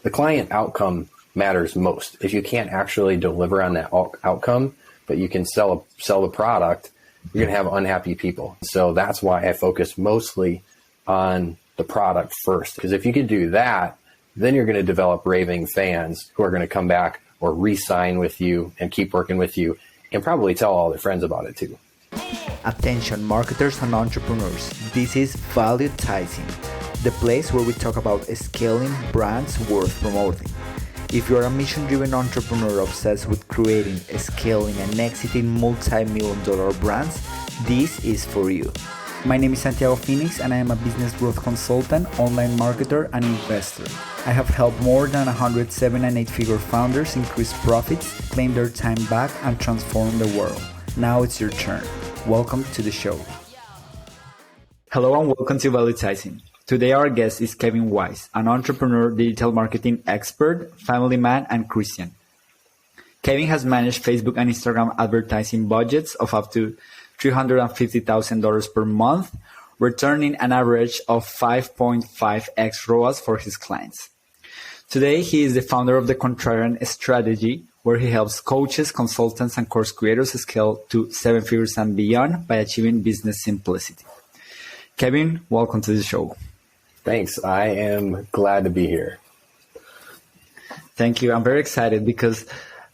the client outcome matters most. If you can't actually deliver on that outcome, but you can sell the product, you're going to have unhappy people. So that's why I focus mostly on the product first. Because if you can do that, then you're going to develop raving fans who are going to come back or re-sign with you and keep working with you and probably tell all their friends about it too. Attention marketers and entrepreneurs, this is Valuetising, the place where we talk about scaling brands worth promoting. If you're a mission-driven entrepreneur obsessed with creating, scaling, and exiting multi-million-dollar brands, this is for you. My name is Santiago Phoenix, and I am a business growth consultant, online marketer, and investor. I have helped more than 100 7- and 8-figure founders increase profits, claim their time back, and transform the world. Now it's your turn. Welcome to the show. Hello and welcome to Valuetising. Today our guest is Kevin Weis, an entrepreneur, digital marketing expert, family man, and Christian. Kevin has managed Facebook and Instagram advertising budgets of up to $350,000 per month, returning an average of 5.5x ROAS for his clients. Today, he is the founder of the Contrarian Strategy, where he helps coaches, consultants, and course creators scale to 7 figures and beyond by achieving business simplicity. Kevin, welcome to the show. Thanks. I am glad to be here. Thank you. I'm very excited because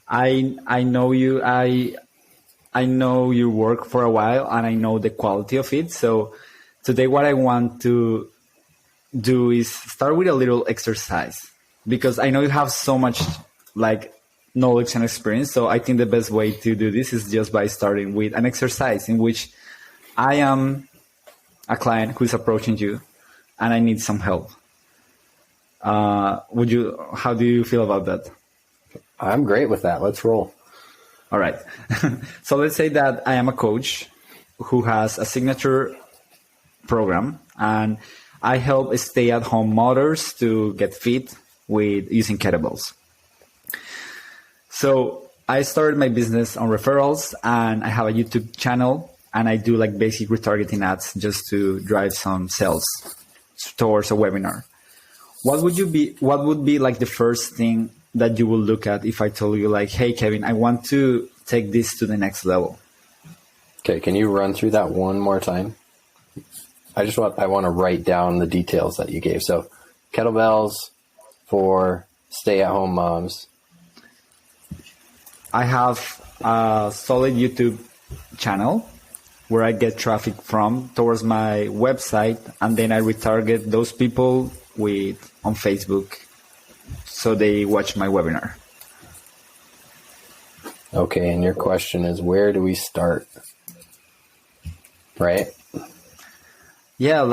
I know you. I know your work for a while, and I know the quality of it. So today, what I want to do is start with a little exercise, because I know you have so much knowledge and experience. So I think the best way to do this is just by starting with an exercise in which I am a client who is approaching you and I need some help. How do you feel about that? I'm great with that. Let's roll. All right. So let's say that I am a coach who has a signature program, and I help stay-at-home mothers to get fit with using kettlebells. So I started my business on referrals, and I have a YouTube channel, and I do basic retargeting ads just to drive some sales towards a webinar. What would be the first thing that you will look at if I told you hey, Kevin, I want to take this to the next level? Okay. Can you run through that one more time? I want to write down the details that you gave. So kettlebells for stay-at-home moms. I have a solid YouTube channel where I get traffic from towards my website, and then I retarget those people on Facebook so they watch my webinar. Okay, and your question is, where do we start? Right? Yeah,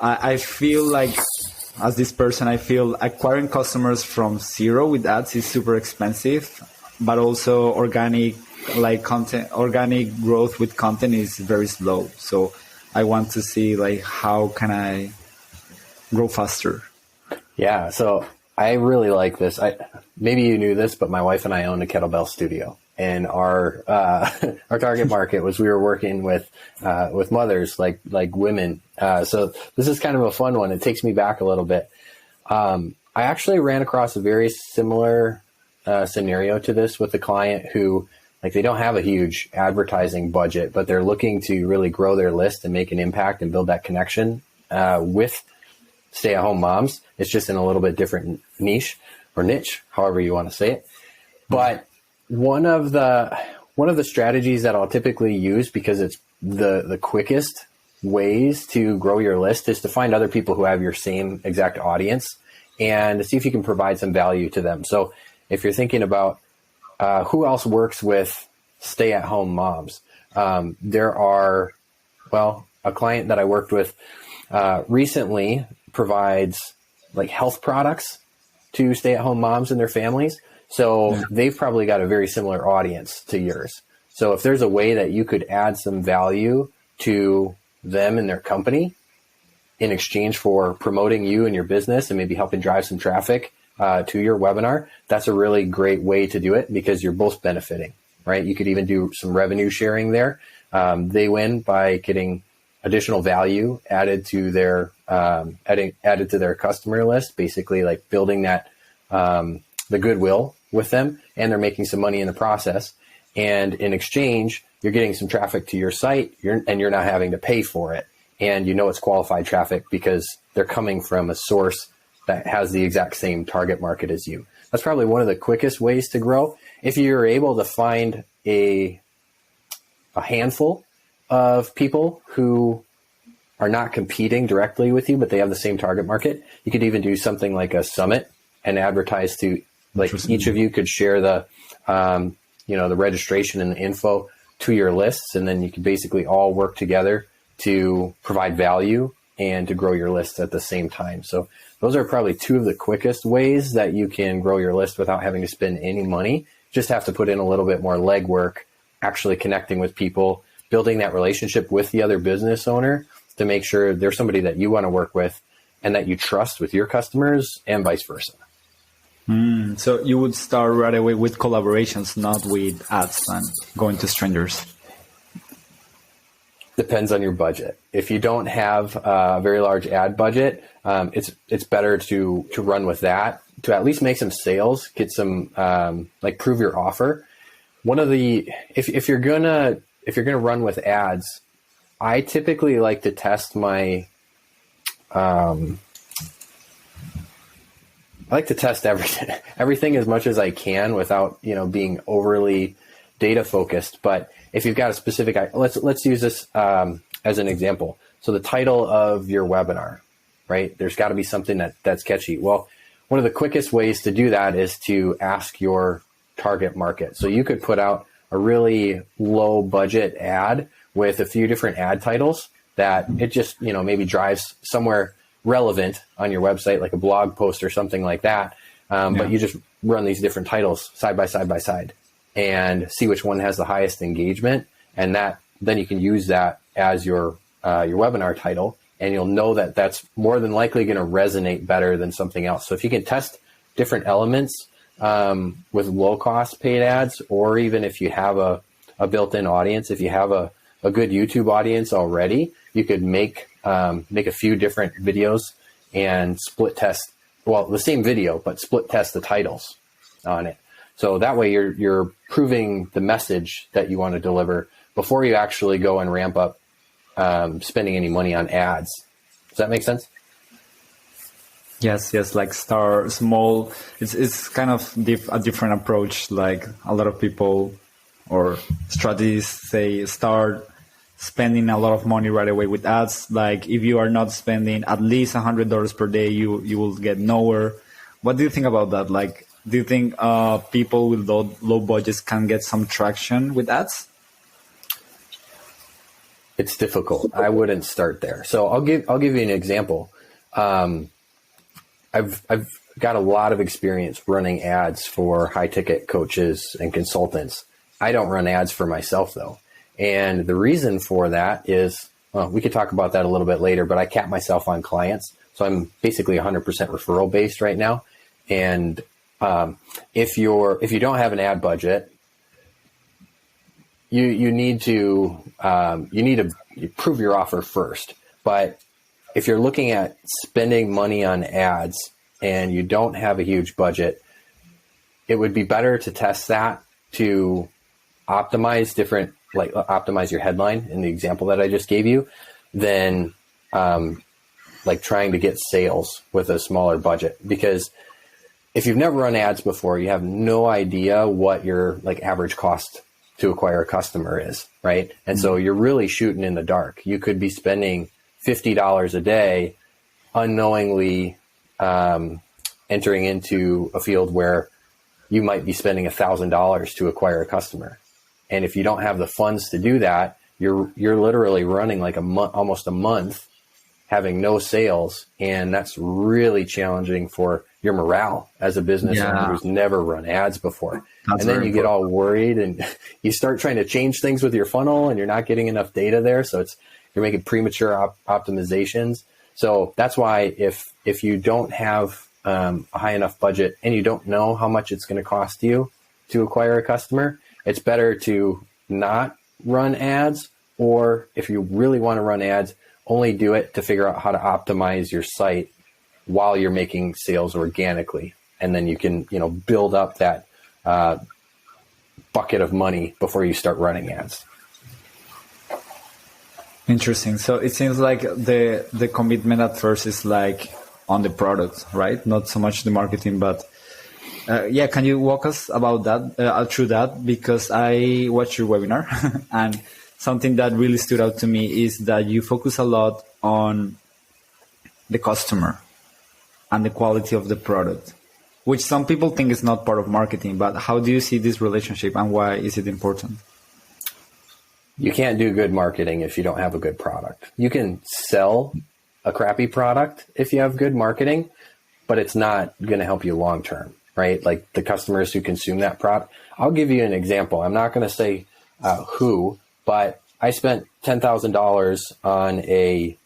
I feel as this person, I feel acquiring customers from zero with ads is super expensive, but also organic growth with content is very slow. So I want to see how can I grow faster? Yeah, so I really like this. Maybe you knew this, but my wife and I own a kettlebell studio, and our target market was we were working with mothers, like women. So this is kind of a fun one. It takes me back a little bit. I actually ran across a very similar scenario to this with a client who they don't have a huge advertising budget, but they're looking to really grow their list and make an impact and build that connection with stay-at-home moms. It's just in a little bit different niche, however you want to say it. But one of the strategies that I'll typically use, because it's the quickest ways to grow your list, is to find other people who have your same exact audience and to see if you can provide some value to them. So if you're thinking about who else works with stay-at-home moms, there are, a client that I worked with recently provides health products to stay-at-home moms and their families. So they've probably got a very similar audience to yours. So if there's a way that you could add some value to them and their company in exchange for promoting you and your business and maybe helping drive some traffic to your webinar, that's a really great way to do it, because you're both benefiting, right? You could even do some revenue sharing there. They win by getting additional value added to their customer list, basically building that the goodwill with them, and they're making some money in the process. And in exchange, you're getting some traffic to your site, and you're not having to pay for it. And you know it's qualified traffic because they're coming from a source that has the exact same target market as you. That's probably one of the quickest ways to grow. If you're able to find a handful of people who are not competing directly with you, but they have the same target market, you could even do something like a summit and advertise to, like, each of you could share the, the registration and the info to your lists. And then you could basically all work together to provide value and to grow your list at the same time. So those are probably two of the quickest ways that you can grow your list without having to spend any money. Just have to put in a little bit more legwork, actually connecting with people, building that relationship with the other business owner to make sure they're somebody that you want to work with and that you trust with your customers, and vice versa. So you would start right away with collaborations, not with ads and going to strangers. Depends on your budget. If you don't have a very large ad budget, it's better to run with that, to at least make some sales, get some prove your offer. One of the if you're gonna run with ads, I typically like to test my I like to test everything as much as I can without being overly data focused. But if you've got a specific, let's use this as an example. So the title of your webinar, right? There's got to be something that's catchy. Well, one of the quickest ways to do that is to ask your target market. So you could put out a really low budget ad with a few different ad titles that it just, maybe drives somewhere relevant on your website, like a blog post or something like that. But you just run these different titles side by side and see which one has the highest engagement. And then you can use that as your webinar title, and you'll know that that's more than likely going to resonate better than something else. So if you can test different elements with low cost paid ads, or even if you have a built-in audience, if you have a good YouTube audience already, you could make a few different videos and split test, the same video, but split test the titles on it. So that way you're proving the message that you want to deliver before you actually go and ramp up spending any money on ads. Does that make sense? Yes, like start small. It's kind of a different approach. Like a lot of people or strategies say start spending a lot of money right away with ads. Like if you are not spending at least $100 per day, you will get nowhere. What do you think about that? Like, do you think people with low budgets can get some traction with ads? It's difficult. I wouldn't start there. So I'll give you an example. I've got a lot of experience running ads for high ticket coaches and consultants. I don't run ads for myself though. And the reason for that is, we could talk about that a little bit later, but I cap myself on clients. So I'm basically 100% referral based right now. And if you don't have an ad budget, you need to prove your offer first. But if you're looking at spending money on ads and you don't have a huge budget, it would be better to test that to optimize optimize your headline in the example that I just gave you than trying to get sales with a smaller budget. Because if you've never run ads before, you have no idea what your average cost to acquire a customer is, right? And so you're really shooting in the dark. You could be spending $50 a day unknowingly entering into a field where you might be spending $1,000 to acquire a customer. And if you don't have the funds to do that, you're literally running almost a month having no sales. And that's really challenging for your morale as a business owner who's never run ads before. And then you get all worried and you start trying to change things with your funnel and you're not getting enough data there. So you're making premature optimizations. So that's why if you don't have a high enough budget and you don't know how much it's going to cost you to acquire a customer, it's better to not run ads, or if you really want to run ads, only do it to figure out how to optimize your site while you're making sales organically and then you can, build up that bucket of money before you start running ads. Interesting. So it seems like the commitment at first is like on the product, right? Not so much the marketing, but can you walk us about that, through that? Because I watched your webinar and something that really stood out to me is that you focus a lot on the customer and the quality of the product, which some people think is not part of marketing, but how do you see this relationship and why is it important? You can't do good marketing if you don't have a good product. You can sell a crappy product if you have good marketing, but it's not going to help you long term, right? Like the customers who consume that product. I'll give you an example. I'm not going to say who, but I spent $10,000 on a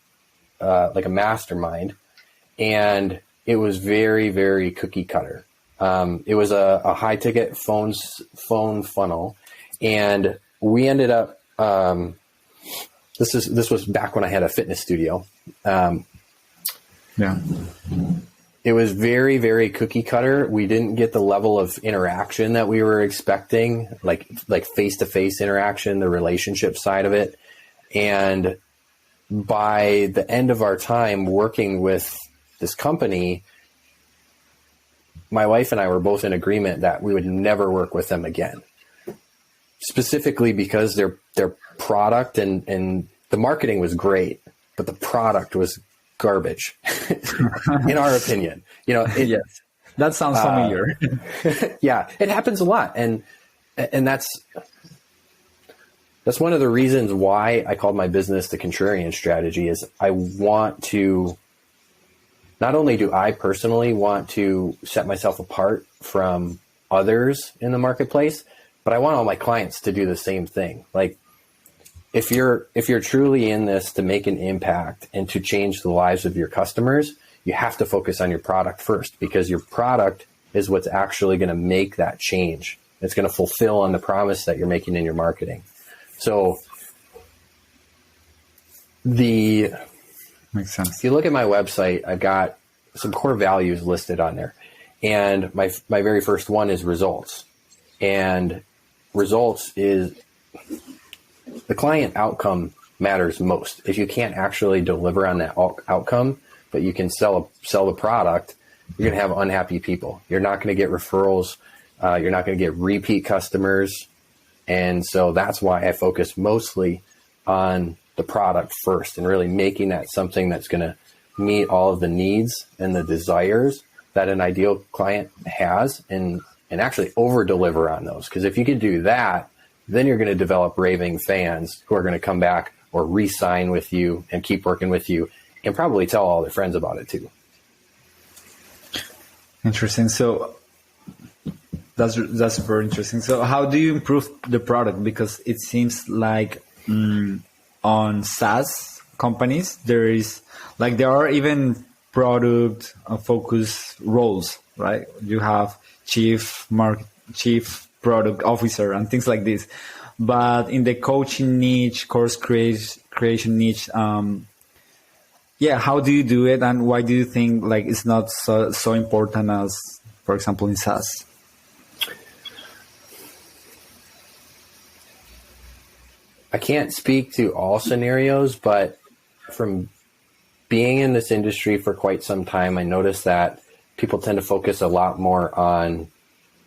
mastermind, and it was very, very cookie cutter. It was a high ticket phone funnel, and we ended up. This was back when I had a fitness studio. It was very, very cookie cutter. We didn't get the level of interaction that we were expecting, like face-to-face interaction, the relationship side of it. And by the end of our time working with this company, my wife and I were both in agreement that we would never work with them again. Specifically because their product and the marketing was great, but the product was garbage, in our opinion. Yes, that sounds familiar. Yeah, it happens a lot, and that's one of the reasons why I called my business the Contrarian Strategy. Is I want to, not only do I personally want to set myself apart from others in the marketplace, but I want all my clients to do the same thing. Like if you're truly in this to make an impact and to change the lives of your customers, you have to focus on your product first, because your product is what's actually going to make that change. It's going to fulfill on the promise that you're making in your marketing. So makes sense. If you look at my website, I've got some core values listed on there. And my very first one is results. And results is the client outcome matters most. If you can't actually deliver on that outcome, but you can sell the product, you're going to have unhappy people. You're not going to get referrals. You're not going to get repeat customers. And so that's why I focus mostly on the product first and really making that something that's going to meet all of the needs and the desires that an ideal client has, and actually over deliver on those. Because if you can do that, then you're going to develop raving fans who are going to come back or re-sign with you and keep working with you, and probably tell all their friends about it too. Interesting. So that's very interesting. So how do you improve the product? Because it seems like on SaaS companies, there are even product focus roles, right? You have chief product officer and things like this. But in the coaching niche, course creation niche, how do you do it, and why do you think it's not so important as, for example, in SaaS? I can't speak to all scenarios, but from being in this industry for quite some time, I noticed that people tend to focus a lot more on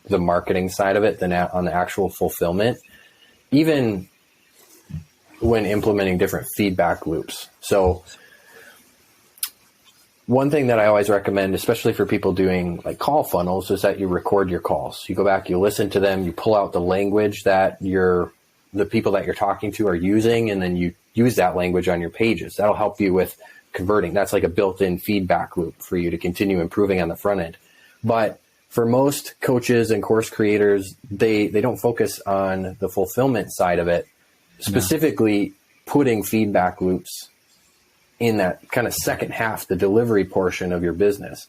the marketing side of it than on the actual fulfillment, even when implementing different feedback loops. So one thing that I always recommend, especially for people doing like call funnels, is that you record your calls. You go back, you listen to them, you pull out the language that the people that you're talking to are using, and then you use that language on your pages. That'll help you with converting. That's like a built-in feedback loop for you to continue improving on the front end. But for most coaches and course creators, they don't focus on the fulfillment side of it, specifically putting feedback loops in that kind of second half, the delivery portion of your business.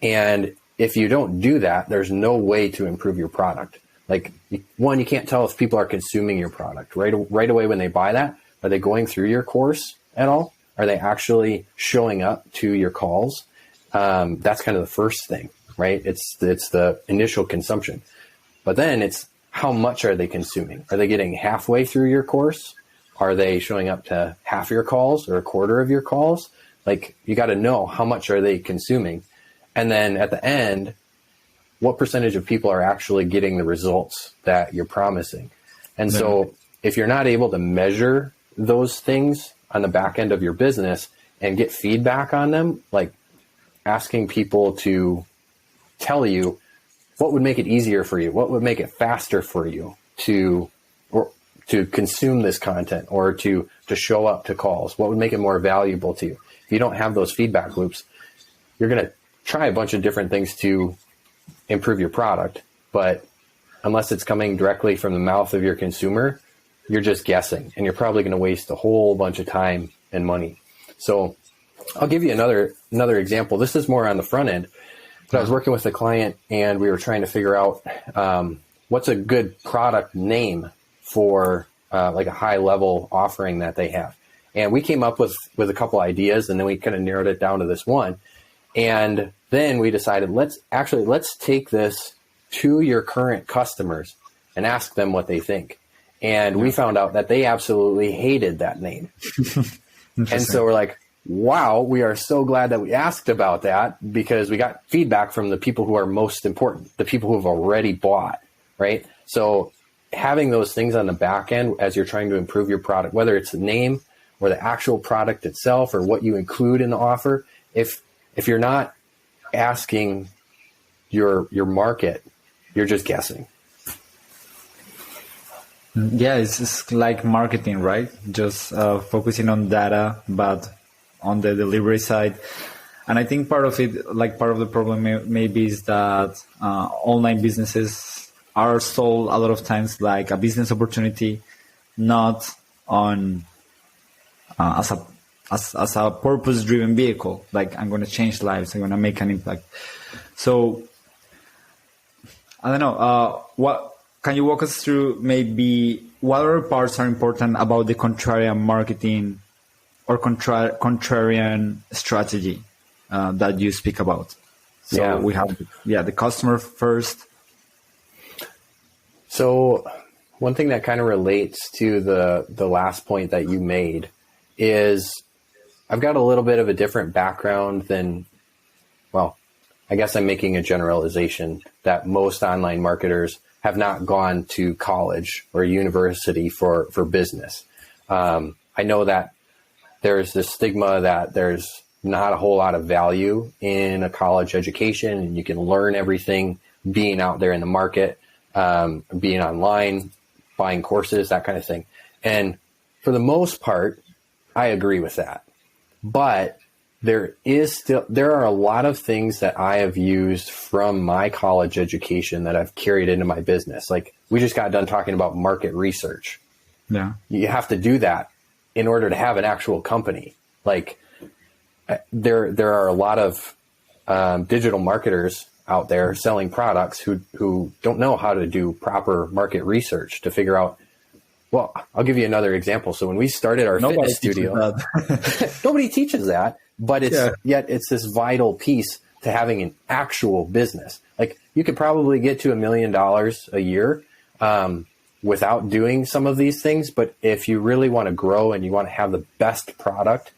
And if you don't do that, there's no way to improve your product. Like, one, you can't tell if people are consuming your product right away when they buy that. Are they going through your course at all? Are they actually showing up to your calls? That's kind of the first thing. right? It's the initial consumption. But then it's how much are they consuming? Are they getting halfway through your course? Are they showing up to half your calls or a quarter of your calls? Like, you got to know how much are they consuming. And then at the end, what percentage of people are actually getting the results that you're promising? And so if you're not able to measure those things on the back end of your business and get feedback on them, like asking people to tell you what would make it easier for you, what would make it faster for you to consume this content or to show up to calls, what would make it more valuable to you. If you don't have those feedback loops, you're going to try a bunch of different things to improve your product, but unless it's coming directly from the mouth of your consumer, you're just guessing, and you're probably going to waste a whole bunch of time and money. So I'll give you another example. This is more on the front end. But I was working with a client, and we were trying to figure out what's a good product name for like a high level offering that they have. And we came up with a couple ideas, and then we kind of narrowed it down to this one. And then we decided, let's take this to your current customers and ask them what they think. And we found out that they absolutely hated that name. And so we're like, wow, we are so glad that we asked about that, because we got feedback from the people who are most important, the people who have already bought, right? So having those things on the back end as you're trying to improve your product, whether it's the name or the actual product itself or what you include in the offer, if you're not asking your market, you're just guessing. Yeah, it's like marketing, right? Just focusing on data, but on the delivery side. And I think part of the problem maybe is that online businesses are sold a lot of times like a business opportunity, not on as a purpose-driven vehicle. Like, I'm going to change lives, I'm going to make an impact. So I don't know. What can you walk us through? Maybe what other parts are important about the contrarian marketing or contrarian strategy that you speak about? So we have the customer first. So one thing that kind of relates to the last point that you made is I've got a little bit of a different background than, well, I guess I'm making a generalization that most online marketers have not gone to college or university for business. I know that there's this stigma that there's not a whole lot of value in a college education, and you can learn everything being out there in the market, being online, buying courses, that kind of thing. And for the most part, I agree with that. But there are a lot of things that I have used from my college education that I've carried into my business. Like, we just got done talking about market research. Yeah. You have to do that in order to have an actual company. Like, there are a lot of digital marketers out there selling products who don't know how to do proper market research to figure out. Well, I'll give you another example. So when we started our fitness studio, nobody teaches that, but yet it's this vital piece to having an actual business. Like, you could probably get to $1 million a year without doing some of these things. But if you really want to grow and you want to have the best product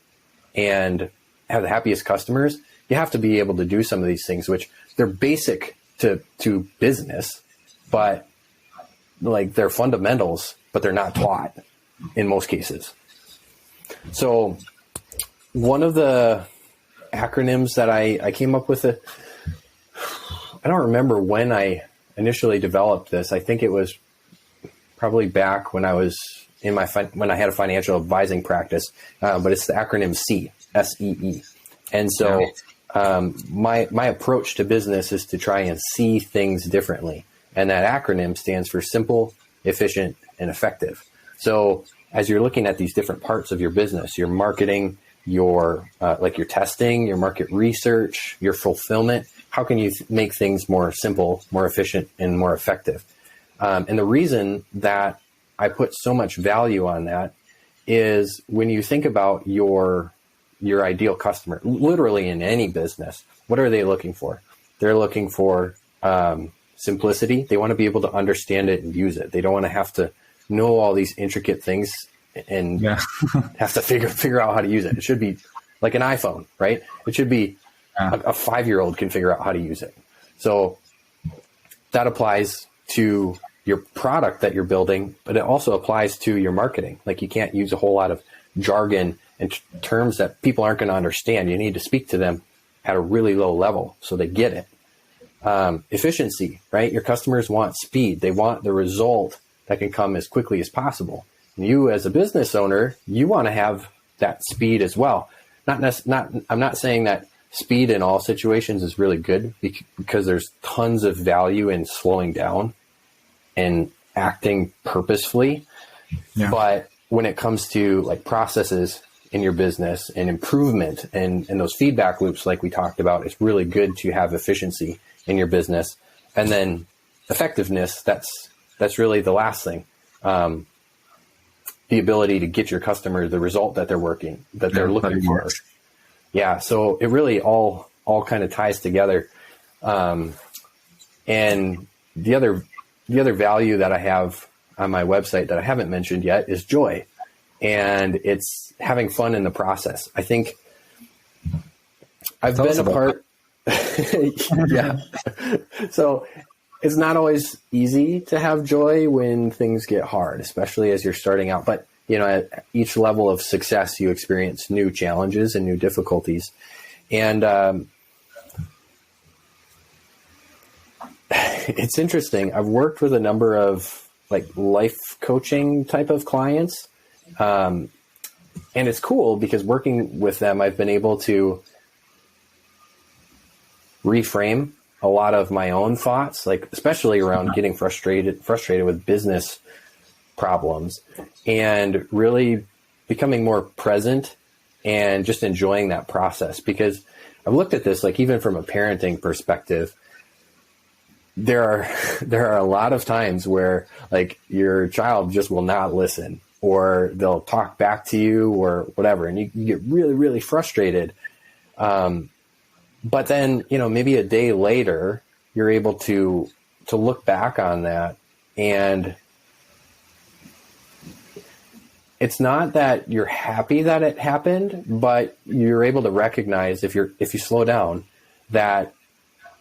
and have the happiest customers, you have to be able to do some of these things, which they're basic to business, but like, they're fundamentals, but they're not taught in most cases. So one of the acronyms that I came up with, I don't remember when I initially developed this. I think it was probably back when I was in when I had a financial advising practice, but it's the acronym SEE. And so my approach to business is to try and see things differently. And that acronym stands for simple, efficient, and effective. So as you're looking at these different parts of your business, your marketing, your your testing, your market research, your fulfillment, how can you make things more simple, more efficient, and more effective? And the reason that I put so much value on that is when you think about your ideal customer, literally in any business, what are they looking for? They're looking for simplicity. They want to be able to understand it and use it. They don't want to have to know all these intricate things and have to figure out how to use it. It should be like an iPhone, right? It should be a 5-year-old can figure out how to use it. So that applies to your product that you're building, but it also applies to your marketing. Like, you can't use a whole lot of jargon and terms that people aren't going to understand. You need to speak to them at a really low level so they get it. Efficiency, right? Your customers want speed. They want the result that can come as quickly as possible. And you, as a business owner, you want to have that speed as well. I'm not saying that speed in all situations is really good, because there's tons of value in slowing down and acting purposefully. Yeah. But when it comes to like processes in your business and improvement and those feedback loops, like we talked about, it's really good to have efficiency in your business. And then effectiveness, that's really the last thing. The ability to get your customer the result that they're looking for. Yeah. So it really all kind of ties together. And the other value that I have on my website that I haven't mentioned yet is joy. And it's having fun in the process. I think I've been a part. Yeah. So it's not always easy to have joy when things get hard, especially as you're starting out. But, at each level of success, you experience new challenges and new difficulties. And it's interesting. I've worked with a number of like life coaching type of clients. And it's cool because working with them, I've been able to reframe a lot of my own thoughts, like especially around getting frustrated with business problems, and really becoming more present and just enjoying that process. Because I've looked at this, like even from a parenting perspective, there are a lot of times where like your child just will not listen, or they'll talk back to you or whatever. And you get really, really frustrated. But then, maybe a day later, you're able to look back on that, and it's not that you're happy that it happened, but you're able to recognize, if you slow down, that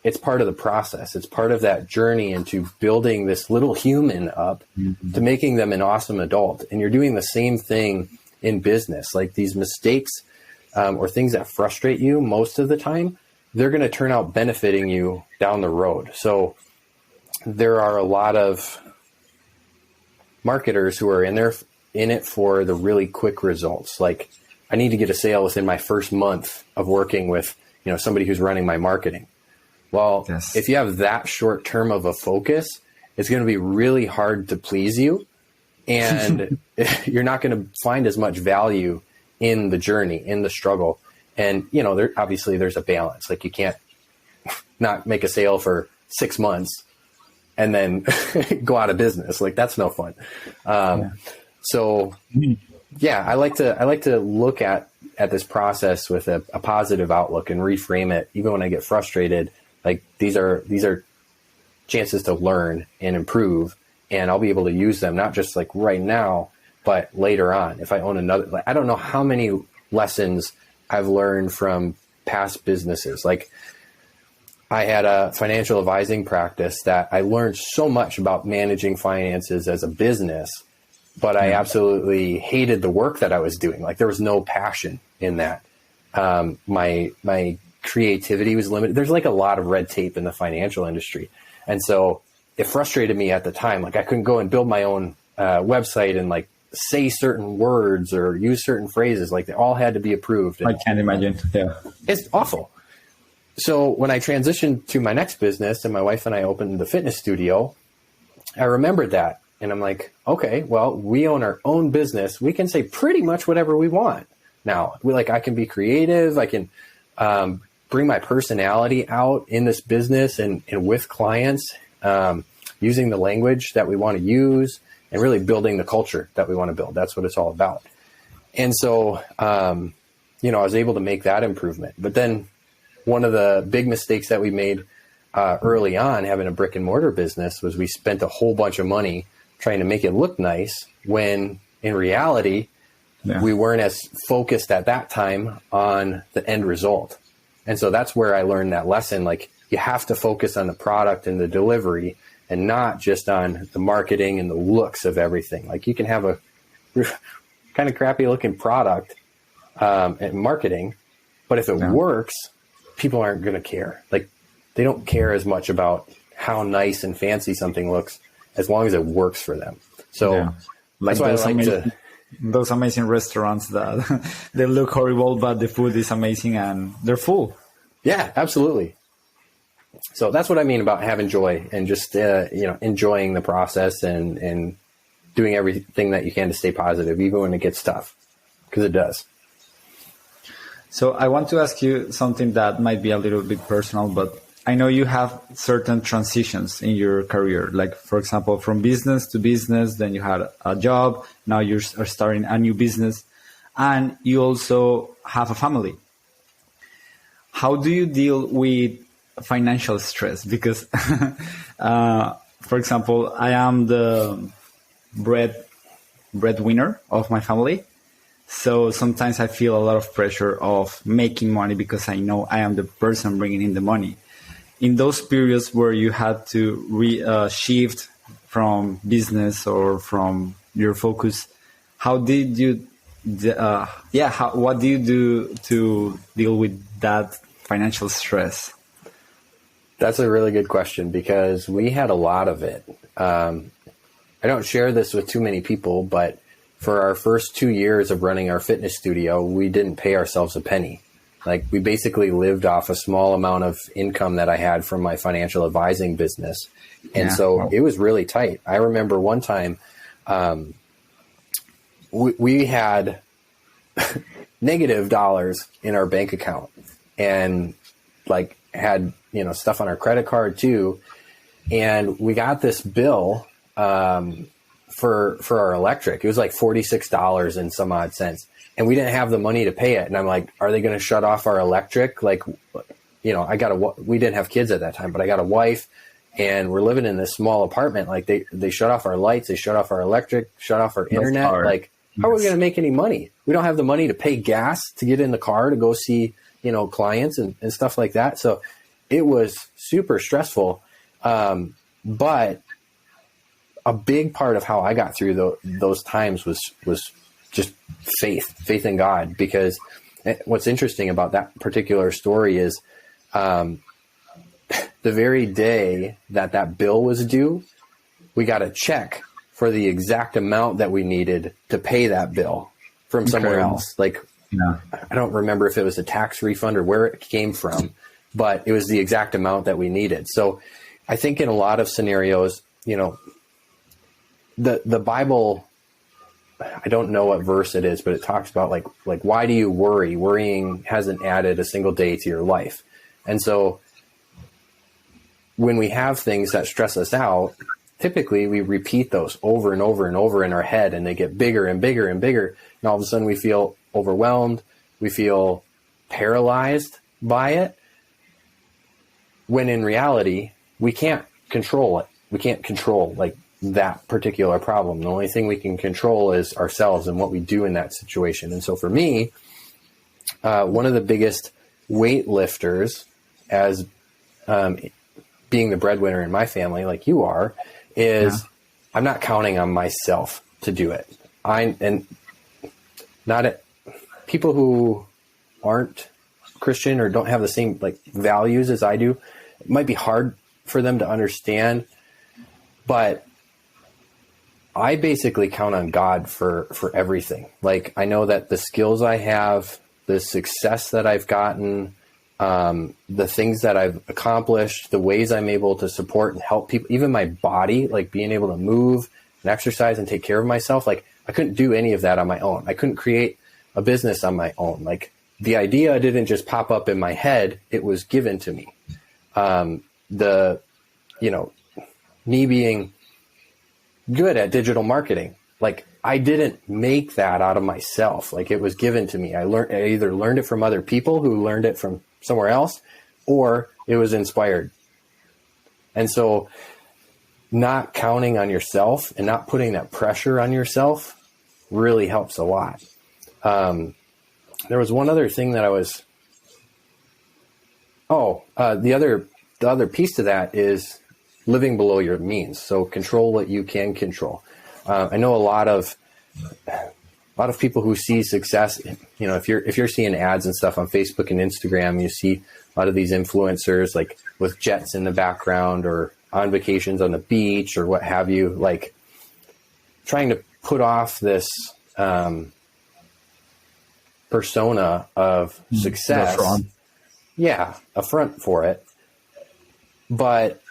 it's part of the process. It's part of that journey into building this little human up to making them an awesome adult. And you're doing the same thing in business. Like these mistakes or things that frustrate you most of the time, they're going to turn out benefiting you down the road. So there are a lot of marketers who are in it for the really quick results. Like, I need to get a sale within my first month of working with, somebody who's running my marketing. Well, yes. If you have that short term of a focus, it's going to be really hard to please you, and you're not going to find as much value in the journey, in the struggle. And, obviously there's a balance. Like, you can't not make a sale for 6 months and then go out of business. Like, that's no fun. So yeah, I like to look at this process with a positive outlook and reframe it. Even when I get frustrated, like these are chances to learn and improve, and I'll be able to use them, not just like right now, but later on. If I own another, like, I don't know how many lessons I've learned from past businesses. Like, I had a financial advising practice that I learned so much about managing finances as a business, but I absolutely hated the work that I was doing. Like, there was no passion in that. My creativity was limited. There's like a lot of red tape in the financial industry. And so it frustrated me at the time. Like, I couldn't go and build my own website and like say certain words or use certain phrases. Like, they all had to be approved. I can't imagine. Yeah. It's awful. So when I transitioned to my next business and my wife and I opened the fitness studio, I remembered that. And I'm like, okay, well, we own our own business. We can say pretty much whatever we want now. I can be creative. I can bring my personality out in this business and with clients, using the language that we want to use and really building the culture that we want to build. That's what it's all about. And so, I was able to make that improvement. But then one of the big mistakes that we made early on having a brick and mortar business was we spent a whole bunch of money trying to make it look nice when in reality, we weren't as focused at that time on the end result. And so that's where I learned that lesson. Like you have to focus on the product and the delivery and not just on the marketing and the looks of everything. Like you can have a kind of crappy looking product and marketing, but if it works, people aren't going to care. Like they don't care as much about how nice and fancy something looks as long as it works for them. So like that's why I like to... Those amazing restaurants that they look horrible, but the food is amazing and they're full. Yeah, absolutely. So that's what I mean about having joy and just, enjoying the process and doing everything that you can to stay positive, even when it gets tough, because it does. So I want to ask you something that might be a little bit personal, but I know you have certain transitions in your career, like, for example, from business to business, then you had a job, now you're starting a new business, and you also have a family. How do you deal with financial stress? Because, for example, I am the breadwinner of my family. So sometimes I feel a lot of pressure of making money because I know I am the person bringing in the money. In those periods where you had to shift from business or from your focus, how did you, what do you do to deal with that financial stress? That's a really good question because we had a lot of it. I don't share this with too many people, but for our first 2 years of running our fitness studio, we didn't pay ourselves a penny. Like we basically lived off a small amount of income that I had from my financial advising business. And so it was really tight. I remember one time we had negative dollars in our bank account and like had, stuff on our credit card too. And we got this bill for our electric. It was like $46 and some odd cents. And we didn't have the money to pay it. And I'm like, are they going to shut off our electric? Like, we didn't have kids at that time, but I got a wife and we're living in this small apartment. Like they shut off our lights, they shut off our electric, shut off our internet. Like, how are we going to make any money? We don't have the money to pay gas to get in the car to go see, clients and stuff like that. So it was super stressful. But a big part of how I got through those times was just faith in God, because what's interesting about that particular story is the very day that bill was due, we got a check for the exact amount that we needed to pay that bill from somewhere else. Like, I don't remember if it was a tax refund or where it came from, but it was the exact amount that we needed. So I think in a lot of scenarios, the Bible, I don't know what verse it is, but it talks about like, why do you worry? Worrying hasn't added a single day to your life. And so when we have things that stress us out, typically we repeat those over and over and over in our head, and they get bigger and bigger and bigger. And all of a sudden we feel overwhelmed. We feel paralyzed by it, when in reality, we can't control it. We can't control that particular problem. The only thing we can control is ourselves and what we do in that situation. And so for me, one of the biggest weightlifters as being the breadwinner in my family, like you are, is I'm not counting on myself to do it. People who aren't Christian or don't have the same values as I do, it might be hard for them to understand, but I basically count on God for everything. Like, I know that the skills I have, the success that I've gotten, the things that I've accomplished, the ways I'm able to support and help people, even my body, like being able to move and exercise and take care of myself. Like, I couldn't do any of that on my own. I couldn't create a business on my own. Like, the idea didn't just pop up in my head. It was given to me. Me being good at digital marketing, like, I didn't make that out of myself. Like, it was given to me. I either learned it from other people who learned it from somewhere else, or it was inspired And so not counting on yourself and not putting that pressure on yourself really helps a lot. There was one other thing that I was, the other piece to that is living below your means. So control what you can control. I know a lot of people who see success, if you're seeing ads and stuff on Facebook and Instagram, you see a lot of these influencers like with jets in the background or on vacations on the beach or what have you, like trying to put off this persona of success. Yeah, a front for it. But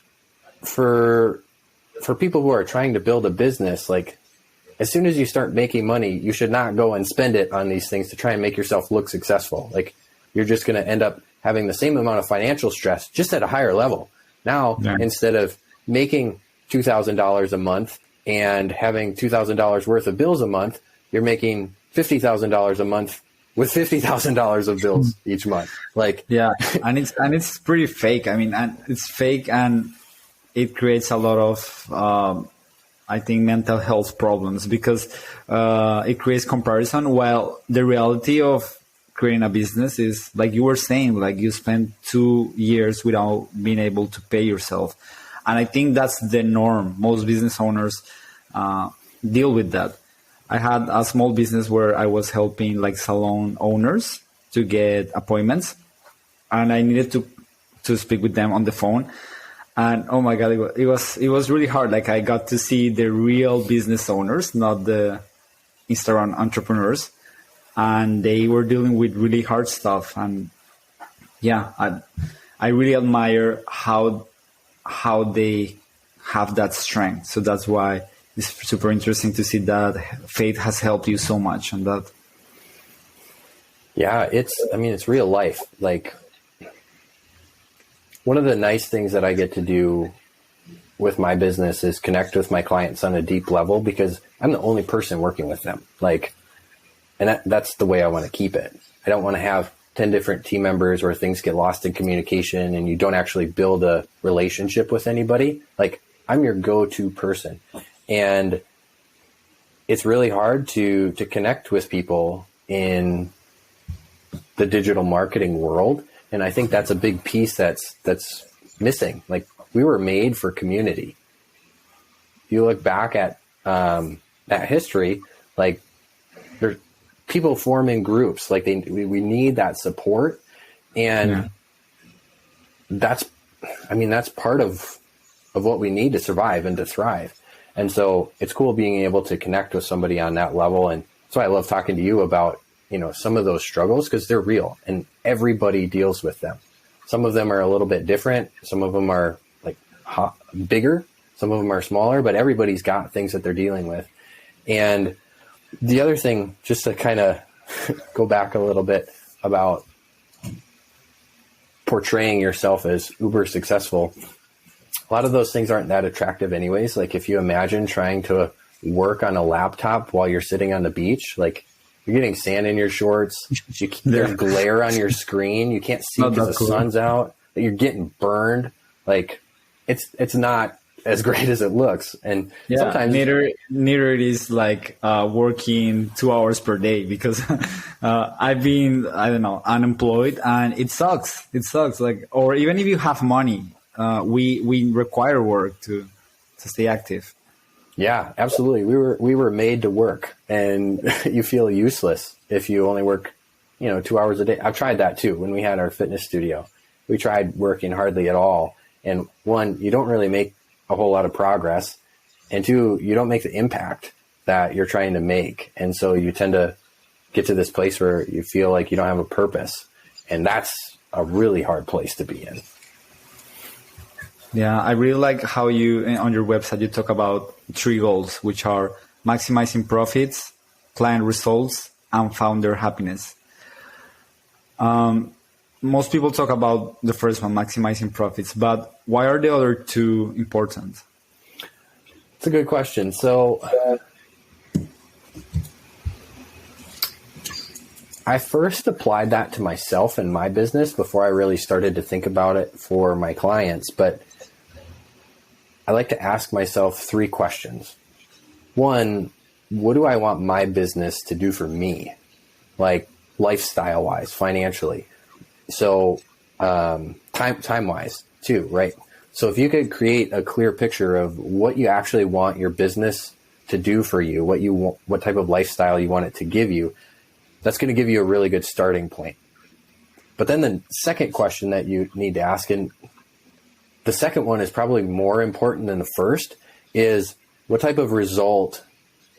for people who are trying to build a business, like as soon as you start making money, you should not go and spend it on these things to try and make yourself look successful. Like you're just going to end up having the same amount of financial stress, just at a higher level. Now, instead of making $2,000 a month and having $2,000 worth of bills a month, you're making $50,000 a month with $50,000 of bills each month. Like, yeah. And it's pretty fake. I mean, and it's fake, and it creates a lot of, I think, mental health problems, because it creates comparison, while the reality of creating a business is, like you were saying, like you spent 2 years without being able to pay yourself. And I think that's the norm. Most business owners deal with that. I had a small business where I was helping like salon owners to get appointments, and I needed to speak with them on the phone. And oh my God, it was really hard. Like I got to see the real business owners, not the Instagram entrepreneurs, and they were dealing with really hard stuff. And yeah, I really admire how they have that strength. So that's why it's super interesting to see that faith has helped you so much on that. Yeah, it's real life. Like, one of the nice things that I get to do with my business is connect with my clients on a deep level, because I'm the only person working with them. Like, and that's the way I want to keep it. I don't want to have 10 different team members where things get lost in communication and you don't actually build a relationship with anybody. Like, I'm your go-to person. And it's really hard to connect with people in the digital marketing world. And I think that's a big piece that's missing. Like, we were made for community. You look back at history, like there's people forming groups, like we need that support. And that's part of what we need to survive and to thrive. And so it's cool being able to connect with somebody on that level. And that's why I love talking to you about, some of those struggles, because they're real and everybody deals with them. Some of them are a little bit different. Some of them are like bigger. Some of them are smaller, but everybody's got things that they're dealing with. And the other thing, just to kind of go back a little bit about portraying yourself as uber successful, a lot of those things aren't that attractive anyways. Like, if you imagine trying to work on a laptop while you're sitting on the beach, like, you're getting sand in your shorts, there's glare on your screen, you can't see because the sun's out, you're getting burned. Like, it's not as great as it looks. And sometimes neither it is like working 2 hours per day, because I've been, unemployed, and it sucks. Like, or even if you have money, we require work to stay active. Yeah, absolutely. We were made to work, and you feel useless if you only work, 2 hours a day. I've tried that too. When we had our fitness studio, we tried working hardly at all. And one, you don't really make a whole lot of progress. And two, you don't make the impact that you're trying to make. And so you tend to get to this place where you feel like you don't have a purpose. And that's a really hard place to be in. Yeah, I really like how on your website, you talk about 3 goals, which are maximizing profits, client results, and founder happiness. Most people talk about the first one, maximizing profits, but why are the other 2 important? It's a good question. So I first applied that to myself and my business before I really started to think about it for my clients. But I like to ask myself 3 questions. One, what do I want my business to do for me? Like lifestyle wise, financially. So, time wise too, right? So if you could create a clear picture of what you actually want your business to do for you, what type of lifestyle you want it to give you, that's going to give you a really good starting point. But then the second question that you need to ask, and the second one is probably more important than the first, is what type of result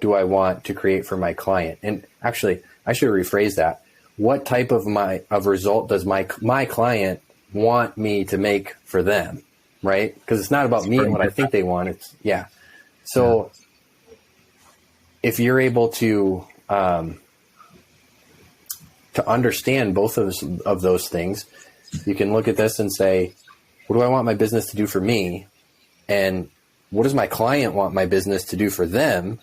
do I want to create for my client? And actually, I should rephrase that. What type of result does my client want me to make for them, right? Because it's not about me and what I think they want. It's So if you're able to understand both of those things, you can look at this and say, what do I want my business to do for me? And what does my client want my business to do for them?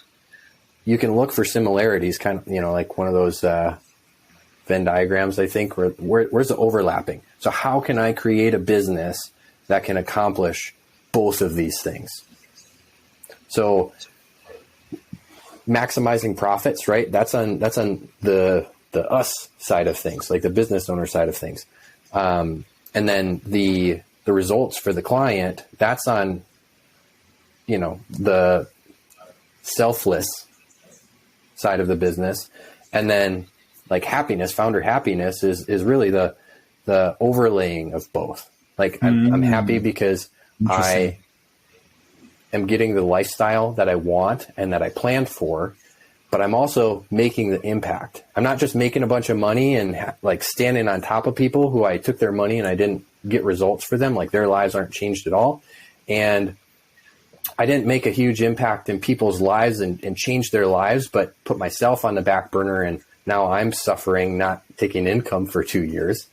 You can look for similarities, kind of, like one of those Venn diagrams, I think, where's the overlapping? So how can I create a business that can accomplish both of these things? So maximizing profits, right? That's on the us side of things, like the business owner side of things. And then the results for the client, that's on, the selfless side of the business. And then like happiness, founder happiness is really the overlaying of both. Like I'm happy because I am getting the lifestyle that I want and that I planned for, but I'm also making the impact. I'm not just making a bunch of money and like standing on top of people who I took their money and I didn't get results for them. Like their lives aren't changed at all. And I didn't make a huge impact in people's lives and change their lives, but put myself on the back burner. And now I'm suffering, not taking income for 2 years.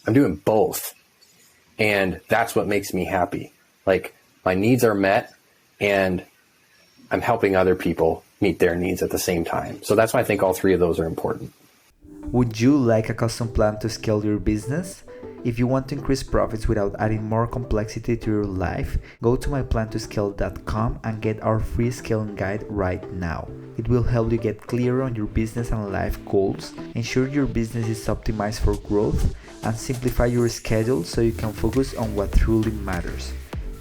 I'm doing both. And that's what makes me happy. Like my needs are met and I'm helping other people meet their needs at the same time. So that's why I think all 3 of those are important. Would you like a custom plan to scale your business? If you want to increase profits without adding more complexity to your life, go to myplantoscale.com and get our free scaling guide right now. It will help you get clear on your business and life goals, ensure your business is optimized for growth, and simplify your schedule so you can focus on what truly matters,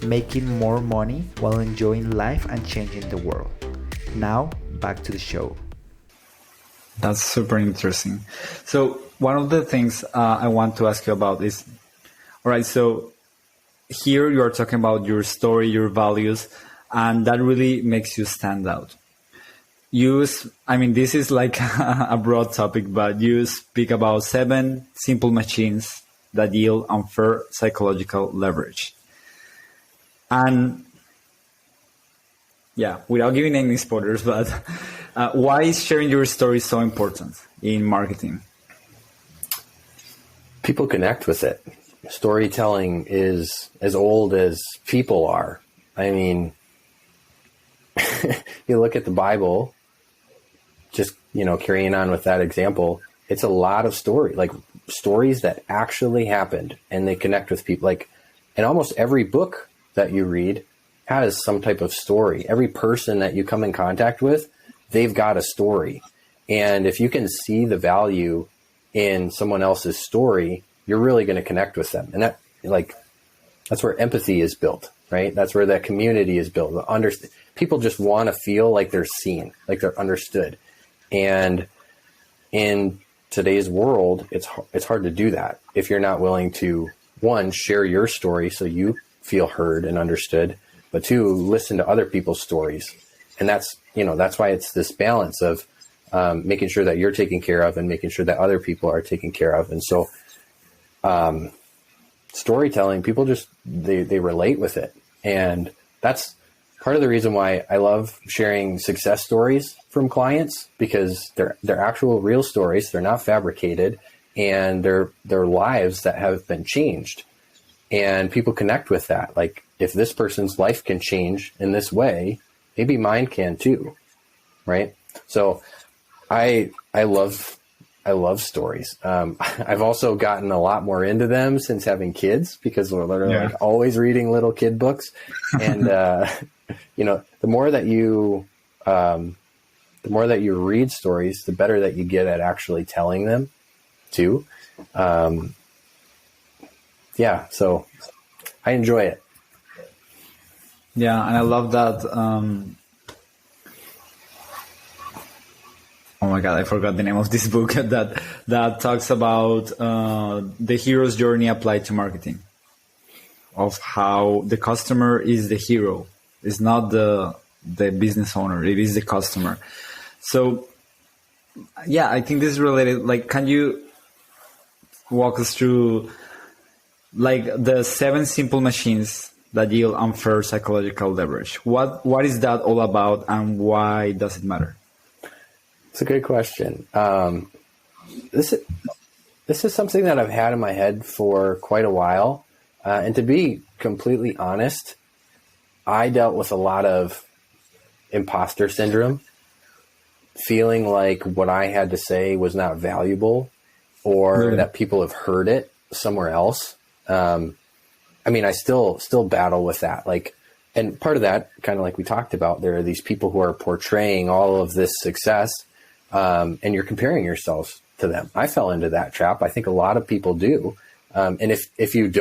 making more money while enjoying life and changing the world. Now, back to the show. That's super interesting. So one of the things I want to ask you about is, all right, so here you are talking about your story, your values, and that really makes you stand out. This is like a broad topic, but you speak about 7 simple machines that yield unfair psychological leverage. And without giving any spoilers, but why is sharing your story so important in marketing? People connect with it. Storytelling is as old as people are. I mean, you look at the Bible, just, carrying on with that example, it's a lot of stories that actually happened and they connect with people. Like, in almost every book that you read has some type of story. Every person that you come in contact with, they've got a story. And if you can see the value in someone else's story, you're really going to connect with them. And that's where empathy is built, right? That's where that community is built. People just want to feel like they're seen, like they're understood. And in today's world, it's hard to do that if you're not willing to, 1, share your story so you feel heard and understood, but 2, listen to other people's stories. And that's why it's this balance of making sure that you're taken care of and making sure that other people are taken care of. And so storytelling, people just, they relate with it. And that's part of the reason why I love sharing success stories from clients, because they're actual real stories. They're not fabricated, and they're lives that have been changed. And people connect with that. Like, if this person's life can change in this way, maybe mine can too, right? So I love I love stories. I've also gotten a lot more into them since having kids, because we're literally like always reading little kid books. And, the more that you read stories, the better that you get at actually telling them too. So I enjoy it. Yeah. And I love that. Oh my God, I forgot the name of this book that talks about the hero's journey applied to marketing, of how the customer is the hero. It's not the business owner, it is the customer. So yeah, I think this is related. Like, can you walk us through like the 7 simple machines that yield unfair psychological leverage? What is that all about, and why does it matter? It's a good question. This is something that I've had in my head for quite a while. And to be completely honest, I dealt with a lot of imposter syndrome, feeling like what I had to say was not valuable, or that people have heard it somewhere else. I still battle with that. And part of that, kind of like we talked about, there are these people who are portraying all of this success, and you're comparing yourselves to them. I fell into that trap. I think a lot of people do. And if you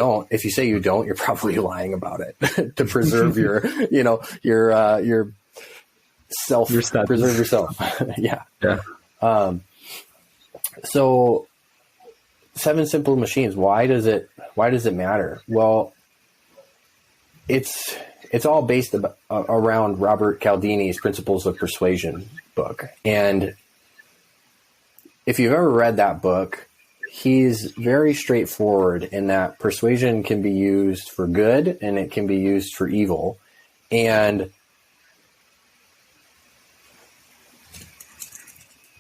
say you don't, you're probably lying about it to preserve your preserve yourself. Yeah. So 7 simple machines. Why does it matter? Well, it's all based around Robert Cialdini's Principles of Persuasion book. And if you've ever read that book, he's very straightforward in that persuasion can be used for good and it can be used for evil. And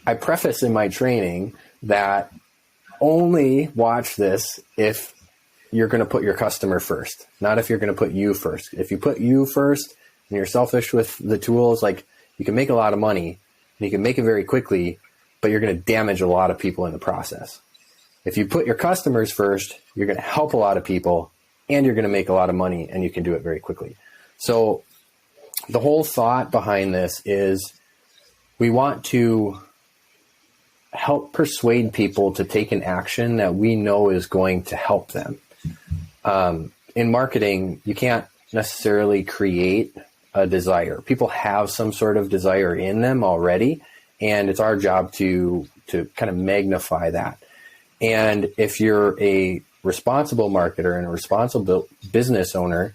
I preface in my training that only watch this if you're going to put your customer first, not if you're going to put you first. If you put you first and you're selfish with the tools, like, you can make a lot of money and you can make it very quickly, but you're going to damage a lot of people in the process. If you put your customers first, you're going to help a lot of people and you're going to make a lot of money, and you can do it very quickly. So the whole thought behind this is we want to help persuade people to take an action that we know is going to help them. In marketing, you can't necessarily create a desire. People have some sort of desire in them already, and it's our job to kind of magnify that. And if you're a responsible marketer and a responsible business owner,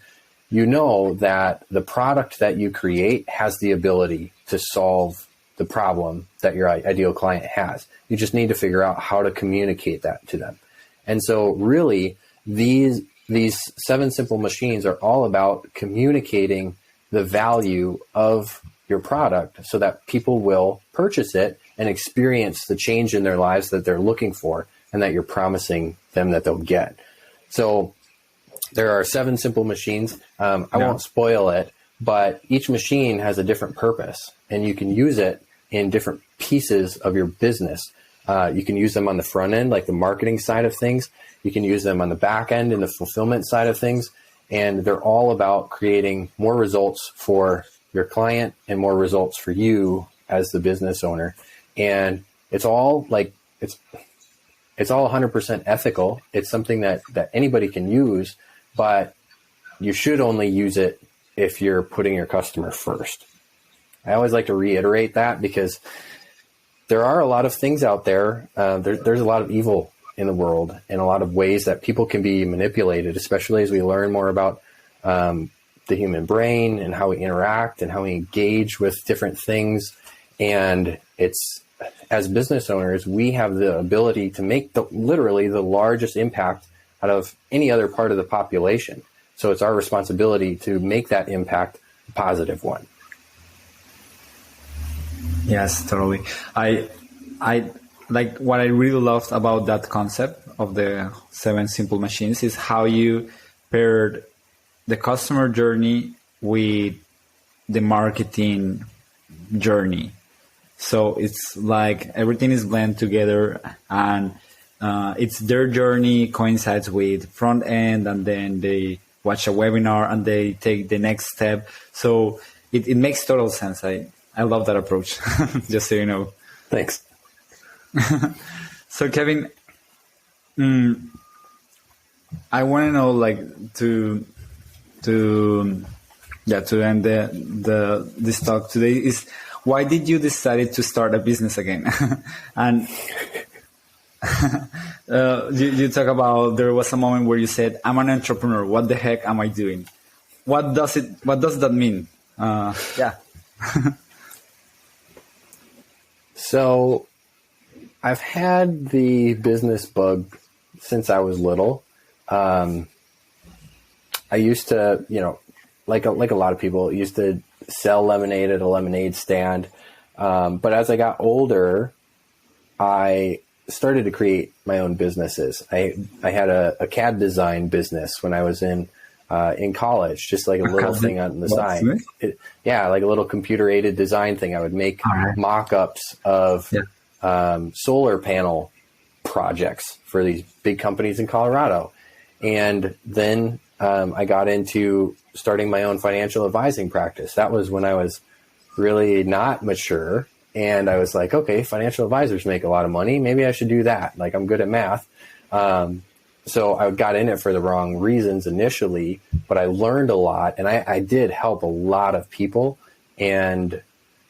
you know that the product that you create has the ability to solve the problem that your ideal client has. You just need to figure out how to communicate that to them. And so really, these 7 simple machines are all about communicating the value of your product so that people will purchase it and experience the change in their lives that they're looking for and that you're promising them that they'll get. So there are 7 simple machines. I won't spoil it, but each machine has a different purpose, and you can use it in different pieces of your business. You can use them on the front end, like the marketing side of things. You can use them on the back end in the fulfillment side of things. And they're all about creating more results for your client and more results for you as the business owner. And it's all like, it's all 100% ethical. It's something that anybody can use, but you should only use it if you're putting your customer first. I always like to reiterate that, because there are a lot of things out there. There's a lot of evil in the world, and a lot of ways that people can be manipulated, especially as we learn more about the human brain and how we interact and how we engage with different things. And it's, as business owners, we have the ability to make literally the largest impact out of any other part of the population. So it's our responsibility to make that impact a positive one. Yes, totally. I like, what I really loved about that concept of the 7 simple machines is how you paired the customer journey with the marketing journey. So it's like everything is blended together, and it's their journey coincides with front end, and then they watch a webinar and they take the next step. So it makes total sense. I love that approach, just so you know. Thanks. So Kevin, I want to know, like, to end this talk today is, why did you decide to start a business again? And you talk about there was a moment where you said, "I'm an entrepreneur. What the heck am I doing?" What does that mean? Yeah. So I've had the business bug since I was little. I used to, like a lot of people, used to sell lemonade at a lemonade stand. But as I got older, I started to create my own businesses. I had a CAD design business when I was in college, just like a little thing on the side. Like a little computer aided design thing. I would make mock-ups of solar panel projects for these big companies in Colorado. And then I got into starting my own financial advising practice. That was when I was really not mature. And I was like, okay, financial advisors make a lot of money. Maybe I should do that. Like, I'm good at math. So I got in it for the wrong reasons initially, but I learned a lot, and I did help a lot of people. And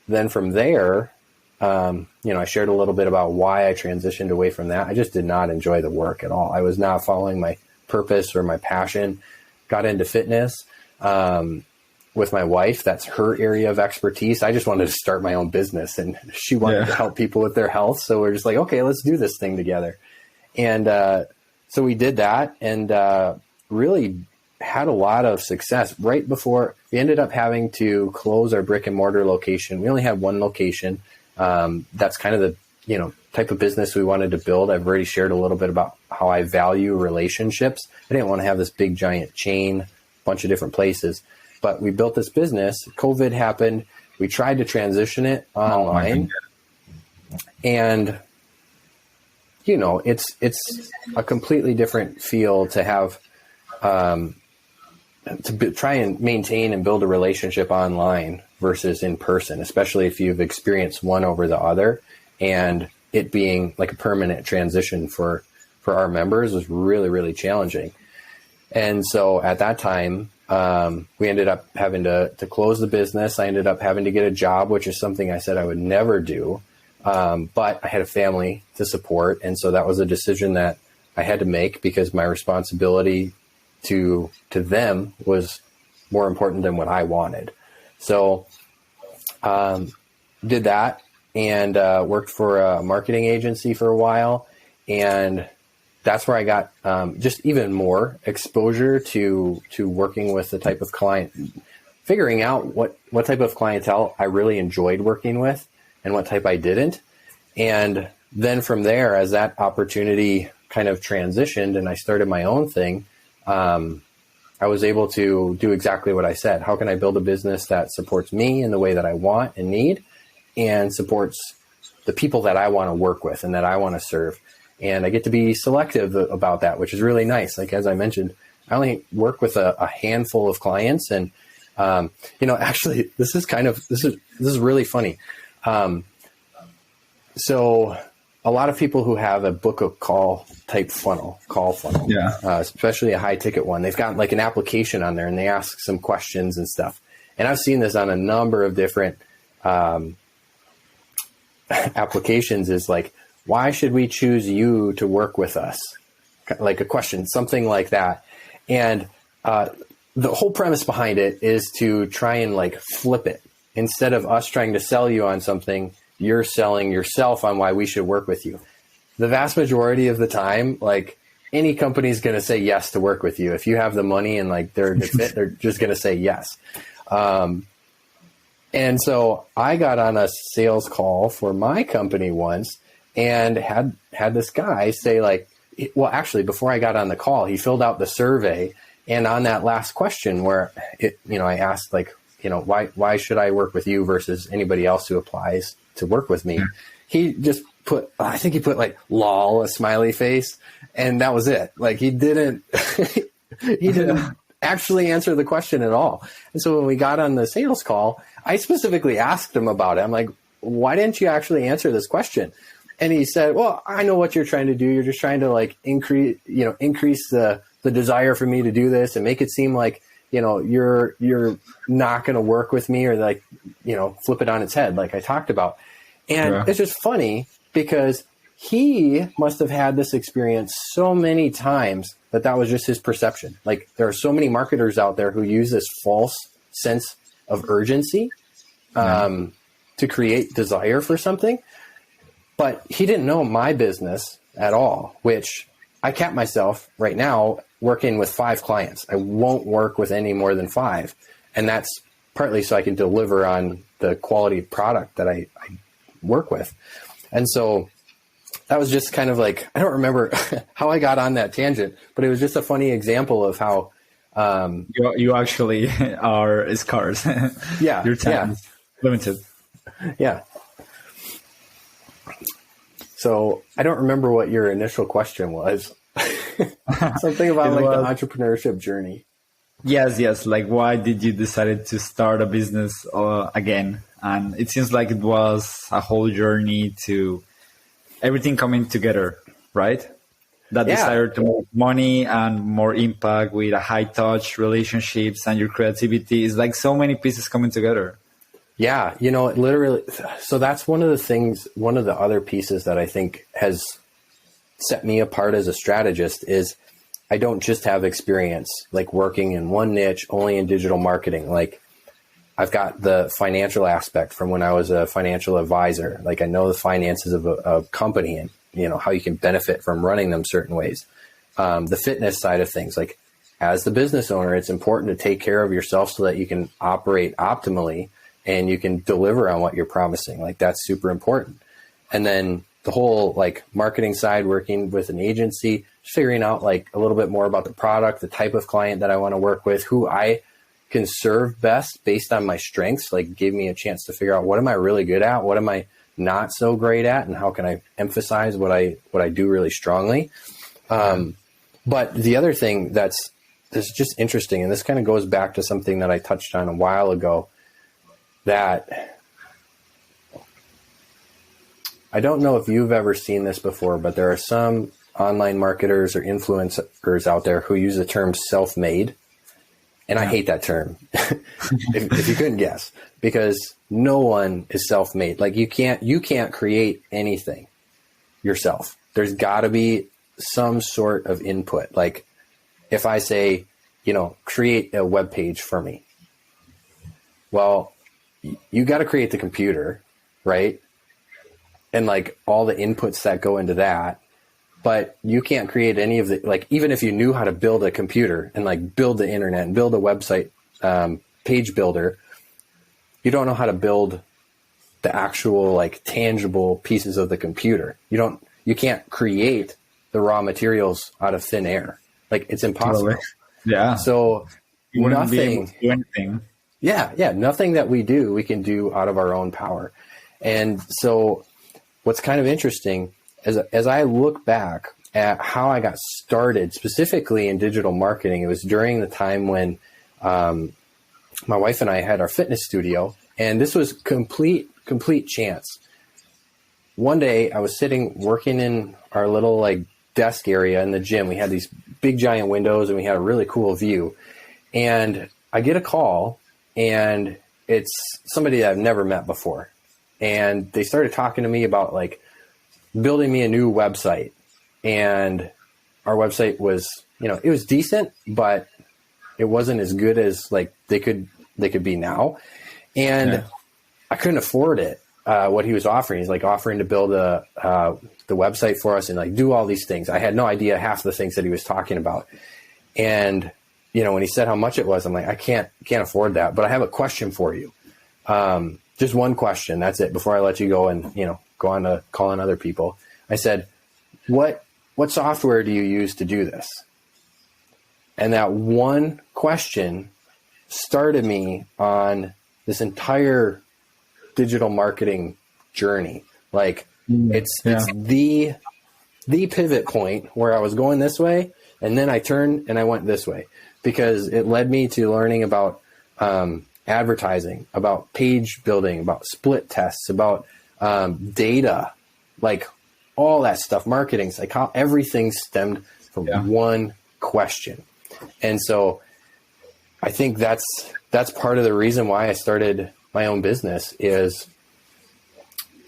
then from there, I shared a little bit about why I transitioned away from that. I just did not enjoy the work at all. I was not following my purpose or my passion. Got into fitness with my wife. That's her area of expertise. I just wanted to start my own business, and she wanted to help people with their health. So we're just like, okay, let's do this thing together. And so we did that, and really had a lot of success. Right before we ended up having to close our brick and mortar location, we only had one location. That's kind of the type of business we wanted to build. I've already shared a little bit about how I value relationships. I didn't want to have this big giant chain, bunch of different places, but we built this business. COVID happened. We tried to transition it online, and it's a completely different feel to have try and maintain and build a relationship online versus in person, especially if you've experienced one over the other. And it being like a permanent transition for our members was really, really challenging. And so at that time, we ended up having to close the business. I ended up having to get a job, which is something I said I would never do. But I had a family to support. And so that was a decision that I had to make, because my responsibility to them was more important than what I wanted. So did that, and worked for a marketing agency for a while. And that's where I got just even more exposure to working with the type of client, figuring out what type of clientele I really enjoyed working with and what type I didn't. And then from there, as that opportunity kind of transitioned and I started my own thing, I was able to do exactly what I said. How can I build a business that supports me in the way that I want and need, and supports the people that I want to work with and that I want to serve? And I get to be selective about that, which is really nice. Like, as I mentioned, I only work with a handful of clients. And, actually, this is really funny. So a lot of people who have a book of call type call funnel, especially a high ticket one, they've got like an application on there and they ask some questions and stuff. And I've seen this on a number of different applications, is like, why should we choose you to work with us? Like a question, something like that. And the whole premise behind it is to try and like flip it. Instead of us trying to sell you on something, you're selling yourself on why we should work with you. The vast majority of the time, like, any company is going to say yes to work with you. If you have the money and like they're a good fit, they're just going to say yes. And so I got on a sales call for my company once and had this guy say, like, well, actually, before I got on the call, he filled out the survey. And on that last question where I asked, like, why should I work with you versus anybody else who applies to work with me, he just put, I think he put like lol, a smiley face, and that was it. Like he didn't actually answer the question at all. And so when we got on the sales call, I specifically asked him about it. I'm like, why didn't you actually answer this question? And he said, well, I know what you're trying to do. You're just trying to like increase the desire for me to do this and make it seem like, you're not going to work with me, or like, flip it on its head, like I talked about. And it's just funny because he must have had this experience so many times that was just his perception. Like there are so many marketers out there who use this false sense of urgency to create desire for something. But he didn't know my business at all, which I kept myself right now working with 5 clients. I won't work with any more than 5. And that's partly so I can deliver on the quality of product that I work with. And so that was just kind of like, I don't remember how I got on that tangent, but it was just a funny example of how you actually are scarce. Yeah. Your time is limited. Yeah. So I don't remember what your initial question was. Something about like the entrepreneurship journey. Yes. Like, why did you decide to start a business again? And it seems like it was a whole journey to everything coming together, right? That desire to make money and more impact with a high touch relationships and your creativity is like so many pieces coming together. Yeah, literally. So that's one of the other pieces that I think has set me apart as a strategist is I don't just have experience like working in one niche only in digital marketing. Like I've got the financial aspect from when I was a financial advisor. Like I know the finances of a company and, how you can benefit from running them certain ways. The fitness side of things, like as the business owner, it's important to take care of yourself so that you can operate optimally and you can deliver on what you're promising. Like that's super important. And then the whole like marketing side, working with an agency, figuring out like a little bit more about the product, the type of client that I want to work with, who I can serve best based on my strengths, like gave me a chance to figure out what am I really good at? What am I not so great at? And how can I emphasize what I do really strongly? But the other thing that's just interesting, and this kind of goes back to something that I touched on a while ago, that I don't know if you've ever seen this before, but there are some online marketers or influencers out there who use the term self-made. And I hate that term, if you couldn't guess, because no one is self-made. Like you can't create anything yourself. There's got to be some sort of input. Like if I say, create a web page for me, well, you got to create the computer, right? And like all the inputs that go into that, but you can't create any of the, like, even if you knew how to build a computer and like build the internet and build a website, page builder, you don't know how to build the actual like tangible pieces of the computer. You can't create the raw materials out of thin air. Like it's impossible. Totally. Yeah. So you wouldn't nothing, be able to do anything. Yeah. Nothing that we do, we can do out of our own power. And so what's kind of interesting as I look back at how I got started specifically in digital marketing, it was during the time when my wife and I had our fitness studio, and this was complete chance. One day I was sitting working in our little like desk area in the gym. We had these big giant windows and we had a really cool view. And I get a call, and it's somebody that I've never met before. And they started talking to me about like building me a new website. And our website was, it was decent, but it wasn't as good as like they could be now. And I couldn't afford it. What he was offering, he's like offering to build the website for us and like do all these things. I had no idea half the things that he was talking about. And, when he said how much it was, I'm like, I can't afford that, but I have a question for you. Just one question. That's it. Before I let you go and, go on to call on other people. I said, what software do you use to do this? And that one question started me on this entire digital marketing journey. Like it's the pivot point where I was going this way, and then I turned and I went this way, because it led me to learning about advertising, about page building, about split tests, about data, like all that stuff, marketing, everything stemmed from one question. And so I think that's part of the reason why I started my own business. Is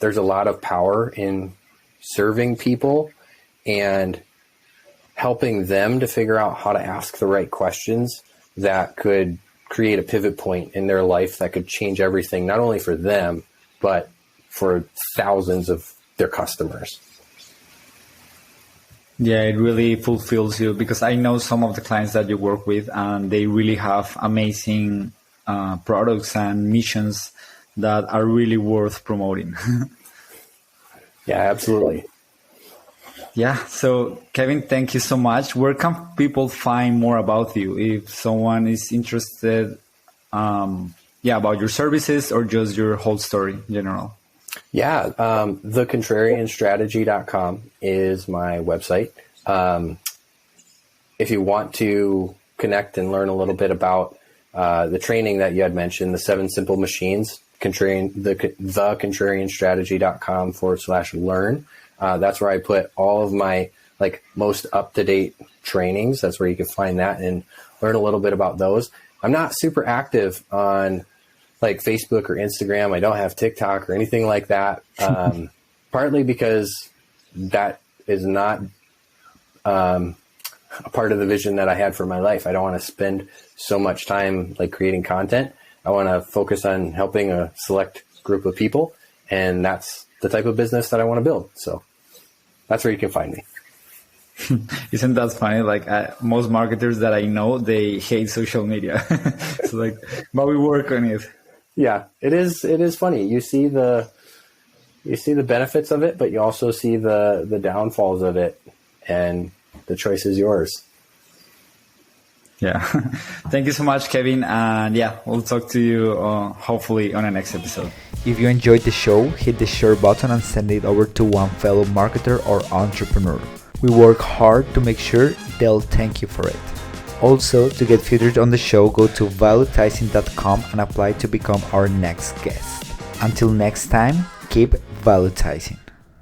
there's a lot of power in serving people and helping them to figure out how to ask the right questions that could create a pivot point in their life that could change everything, not only for them, but for thousands of their customers. Yeah, it really fulfills you, because I know some of the clients that you work with, and they really have amazing products and missions that are really worth promoting. Yeah, absolutely. Yeah. So, Kevin, thank you so much. Where can people find more about you if someone is interested, about your services or just your whole story in general? Yeah, thecontrarianstrategy.com is my website. If you want to connect and learn a little bit about the training that you had mentioned, the 7 simple machines, thecontrarianstrategy.com/learn. That's where I put all of my most up-to-date trainings. That's where you can find that and learn a little bit about those. I'm not super active on Facebook or Instagram. I don't have TikTok or anything like that. Partly because that is not a part of the vision that I had for my life. I don't want to spend so much time creating content. I want to focus on helping a select group of people, and that's the type of business that I want to build. So that's where you can find me. Isn't that funny? Most marketers that I know, they hate social media. But we work on it. Yeah, it is funny. You see the benefits of it, but you also see the downfalls of it, and the choice is yours. Yeah. Thank you so much, Kevin. And we'll talk to you hopefully on the next episode. If you enjoyed the show, hit the share button and send it over to one fellow marketer or entrepreneur. We work hard to make sure they'll thank you for it. Also, to get featured on the show, go to valuetising.com and apply to become our next guest. Until next time, keep valuetizing.